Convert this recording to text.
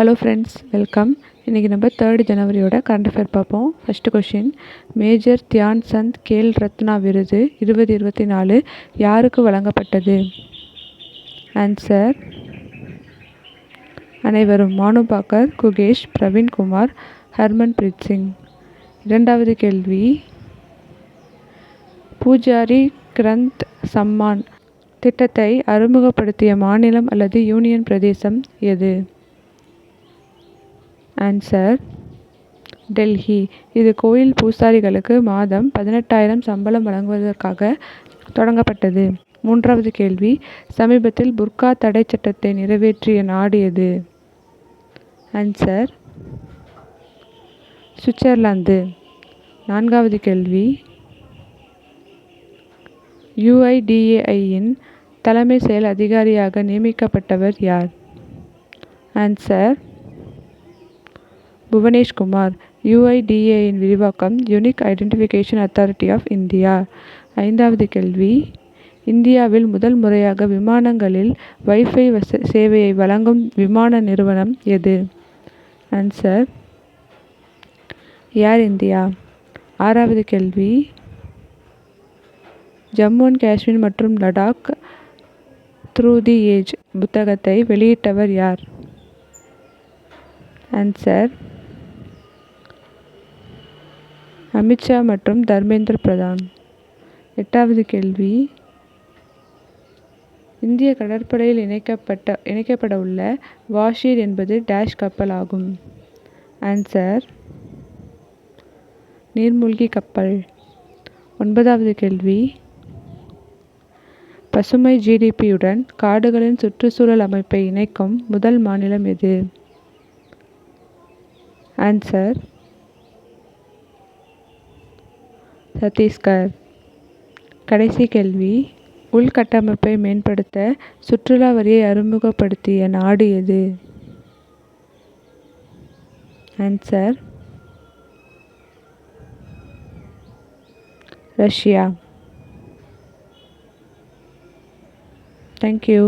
Hello friends, welcome. இன்றைக்கி நம்ம 3 ஜனவரியோட கரண்ட் அஃபேர் பார்ப்போம். First question, major Dhyan Chand Khel Ratna விருது 2024 யாருக்கு வழங்கப்பட்டது? ஆன்சர் அனைவரும். மானு பாக்கர், குகேஷ், பிரவீன்குமார், ஹர்மன்பிரீத் சிங். இரண்டாவது கேள்வி, பூஜாரி கிரந்த் சம்மான் திட்டத்தை அறிமுகப்படுத்திய மாநிலம் அல்லது யூனியன் பிரதேசம் எது? ஆன்சர் டெல்லி. இது கோயில் பூசாரிகளுக்கு மாதம் 18,000 சம்பளம் வழங்குவதற்காக தொடங்கப்பட்டது. மூன்றாவது கேள்வி, சமீபத்தில் புர்கா தடை சட்டத்தை நிறைவேற்றிய நாடு எது? Answer Switzerland. நான்காவது கேள்வி, UIDAIயின் தலைமை செயல் அதிகாரியாக நியமிக்கப்பட்டவர் யார்? ஆன்சர் புவனேஷ்குமார். UIDAIயின் விரிவாக்கம் unique identification authority of India. ஐந்தாவது கேள்வி, இந்தியாவில் முதல் முறையாக விமானங்களில் வைஃபை சேவையை வழங்கும் விமான நிறுவனம் எது? ஆன்சர் ஏர் இந்தியா. ஆறாவது கேள்வி, ஜம்மு அண்ட் காஷ்மீர் மற்றும் லடாக் த்ரூ தி ஏஜ் புத்தகத்தை வெளியிட்டவர் யார்? ஆன்சர் அமித்ஷா மற்றும் தர்மேந்திர பிரதான். எட்டாவது கேள்வி, இந்திய கடற்படையில் இணைக்கப்பட உள்ள வாஷீர் என்பது டேஷ் கப்பல் ஆகும்? ஆன்சர் நீர்மூழ்கி கப்பல். ஒன்பதாவது கேள்வி, பசுமை GDPயுடன் காடுகளின் சுற்றுச்சூழல் அமைப்பை இணைக்கும் முதல் மாநிலம் எது? ஆன்சர் சத்தீஸ்கர். கடைசி கேள்வி, உள்கட்டமைப்பை மேம்படுத்த சுற்றுலா வரியை அறிமுகப்படுத்திய நாடு எது? Answer Russia. தேங்க்யூ.